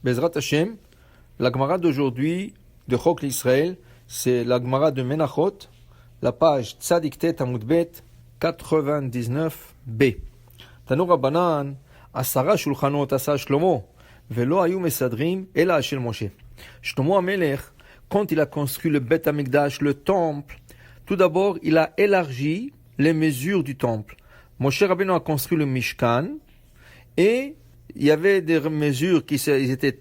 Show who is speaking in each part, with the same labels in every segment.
Speaker 1: Bezrat Hashem, la Gemara d'aujourd'hui de Chok l'Israël, c'est la Gemara de Menachot, la page Tzadik Tet Amud Bet 99b. Tanu Rabbanan, Asara Shulchanot Asa Shlomo, Velo Ayu Mesadrim, Ela Shel Moshe. Shlomo HaMelech, quand il a construit le Bet Hamikdash, le temple, tout d'abord, il a élargi les mesures du temple. Moshe Rabbeinu a construit le Mishkan, et il y avait des mesures qui étaient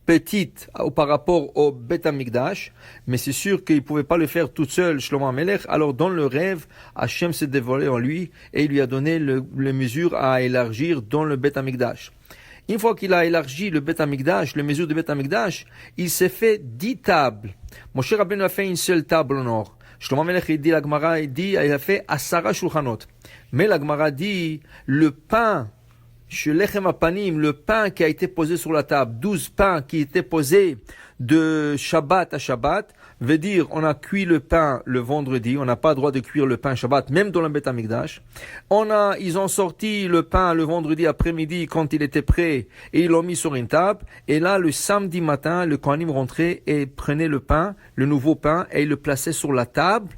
Speaker 1: petites par rapport au Bet Hamikdash, mais c'est sûr qu'il ne pouvait pas le faire tout seul, Shlomo HaMelech. Alors dans le rêve, Hachem s'est dévoilé en lui et il lui a donné les mesures à élargir dans le Bet Hamikdash. Une fois qu'il a élargi le Bet Hamikdash, les mesures du Bet Hamikdash, il s'est fait 10 tables. Moshe Rabbeinu a fait une seule table en or. Shlomo HaMelech, il dit, la Gemara, il a fait Asara Shulchanot. Mais la Gemara dit, le pain, Lechem Apanim, le pain qui a été posé sur la table, 12 pains qui étaient posés de Shabbat à Shabbat, veut dire on a cuit le pain le vendredi, on n'a pas le droit de cuire le pain Shabbat, même dans le Bet Hamikdash. Ils ont sorti le pain le vendredi après-midi quand il était prêt et ils l'ont mis sur une table. Et là, le samedi matin, le Kohanim rentrait et prenait le pain, le nouveau pain, et il le plaçait sur la table.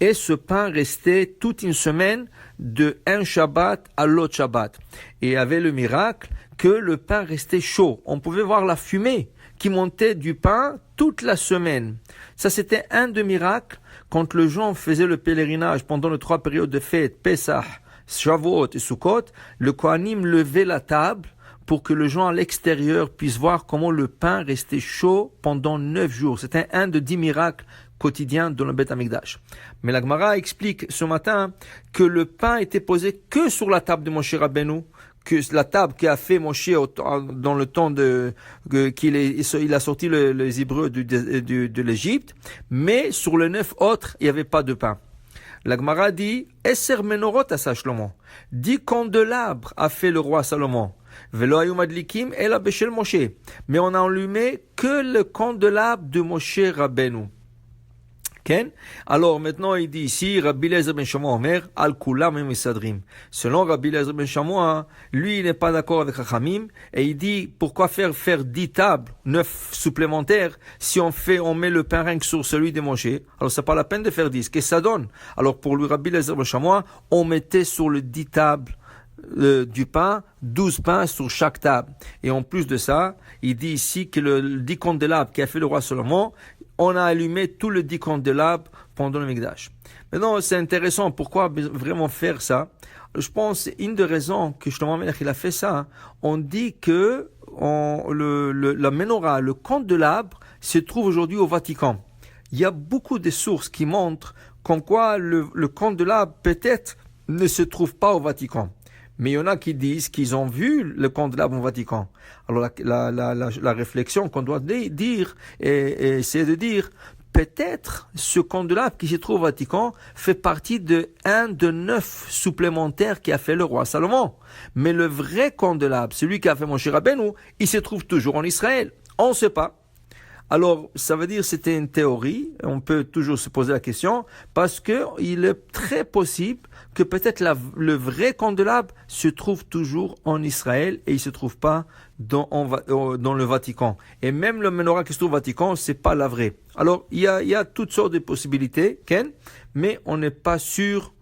Speaker 1: Et ce pain restait toute une semaine de un Shabbat à l'autre Shabbat. Et il y avait le miracle que le pain restait chaud. On pouvait voir la fumée qui montait du pain toute la semaine. Ça, c'était un des miracles quand les gens faisaient le pèlerinage pendant les 3 périodes de fête, Pesach, Shavuot et Sukkot. Le Kohanim levait la table pour que les gens à l'extérieur puissent voir comment le pain restait chaud pendant 9 jours. C'était un des 10 miracles quotidien dans le Bet Hamikdash. Mais la Gemara explique ce matin que le pain était posé que sur la table de Moshe Rabbeinu, que la table qui a fait Moshe dans le temps il a sorti les Hébreux de l'Égypte, mais sur les 9 autres, il n'y avait pas de pain. La Gemara dit, Esser menorot asa Shlomo, 10 candélabres a fait le roi Salomon. Velo ayu madlikim ela beshel Moshe. Mais on a allumé que le candélabre de Moshe Rabbeinu. Alors maintenant il dit ici Rabbi Eliezer ben Shammua Omer al kulam mesadrim. Selon Rabbi Eliezer ben Shammua, lui il n'est pas d'accord avec Chachamim et il dit pourquoi faire 10 tables 9 supplémentaires si on met le pain rien que sur celui de Moshe. Alors c'est pas la peine de faire 10. Qu'est-ce que ça donne? Alors pour lui Rabbi Eliezer ben Shammua, on mettait sur le 10 tables du pain, 12 pains sur chaque table. Et en plus de ça, il dit ici que le 10 candélabres qui a fait le roi Salomon, on a allumé tout le 10 candélabres pendant le Mikdash. Maintenant, c'est intéressant. Pourquoi vraiment faire ça? Je pense une des raisons que Shlomo HaMelech il a fait ça. On dit que la menorah, le candélabre, se trouve aujourd'hui au Vatican. Il y a beaucoup de sources qui montrent qu'en quoi le candélabre peut-être ne se trouve pas au Vatican. Mais il y en a qui disent qu'ils ont vu le candélabre au Vatican. Alors la réflexion qu'on doit dire et essayer de dire, peut-être ce candélabre qui se trouve au Vatican fait partie de un de 9 supplémentaires qui a fait le roi Salomon. Mais le vrai candélabre, celui qui a fait Moshe Rabbeinu, il se trouve toujours en Israël. On ne sait pas. Alors, ça veut dire que c'était une théorie, on peut toujours se poser la question, parce que il est très possible que peut-être le vrai candélabre se trouve toujours en Israël et il se trouve pas dans le Vatican. Et même le menorah qui se trouve au Vatican, c'est pas la vraie. Alors, il y a toutes sortes de possibilités, mais on n'est pas sûr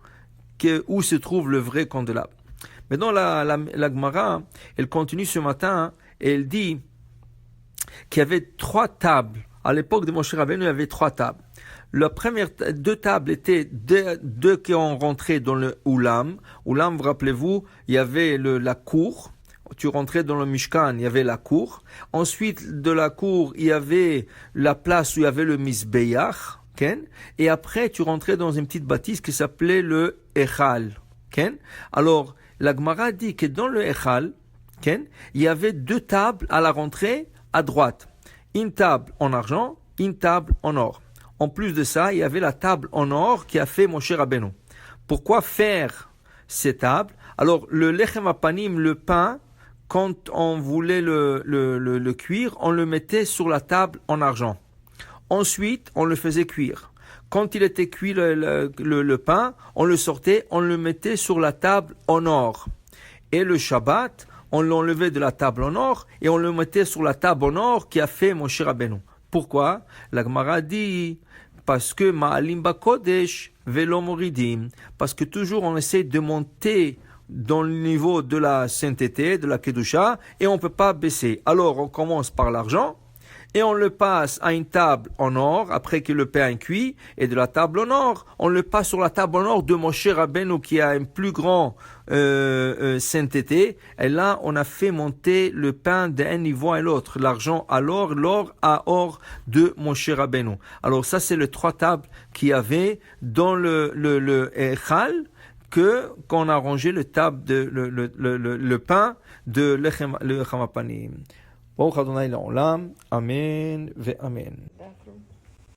Speaker 1: où se trouve le vrai candélabre. Maintenant, la Gemara, elle continue ce matin et elle dit qu'il y avait 3 tables. À l'époque de Moshe Rabbeinu, il y avait 3 tables. La première 2 tables étaient deux qui ont rentré dans le Oulam. Oulam, vous rappelez-vous, il y avait la cour. Tu rentrais dans le Mishkan, il y avait la cour. Ensuite, de la cour, il y avait la place où il y avait le Mizbeach. Et après, tu rentrais dans une petite bâtisse qui s'appelait le Echal. Alors, la Gemara dit que dans le Echal, il y avait 2 tables à la rentrée à droite. Une table en argent, une table en or. En plus de ça, il y avait la table en or qui a fait Moshe Rabbeinu. Pourquoi faire ces tables? Alors, le lechem apanim, le pain, quand on voulait le cuire, on le mettait sur la table en argent. Ensuite, on le faisait cuire. Quand il était cuit le pain, on le sortait, on le mettait sur la table en or. Et le Shabbat, on l'enlevait de la table en or et on le mettait sur la table en or qui a fait Moshe Rabbeinu. Pourquoi? La Gemara dit parce que Ma'alim Bakodesh velo moridim, parce que toujours on essaie de monter dans le niveau de la sainteté, de la Kedusha, et on ne peut pas baisser. Alors on commence par l'argent, et on le passe à une table en or, après que le pain est cuit, et de la table en or, on le passe sur la table en or de Moshe Rabbeinu qui a un plus grand sainteté, et là on a fait monter le pain d'un niveau à l'autre, l'argent à l'or, l'or à or de Moshe Rabbeinu. Alors ça c'est les 3 tables qu'il y avait dans le Echal, qu'on a rangé le pain de Lechem HaPanim. Baruch Adonai La'olam, Amen ve Amen.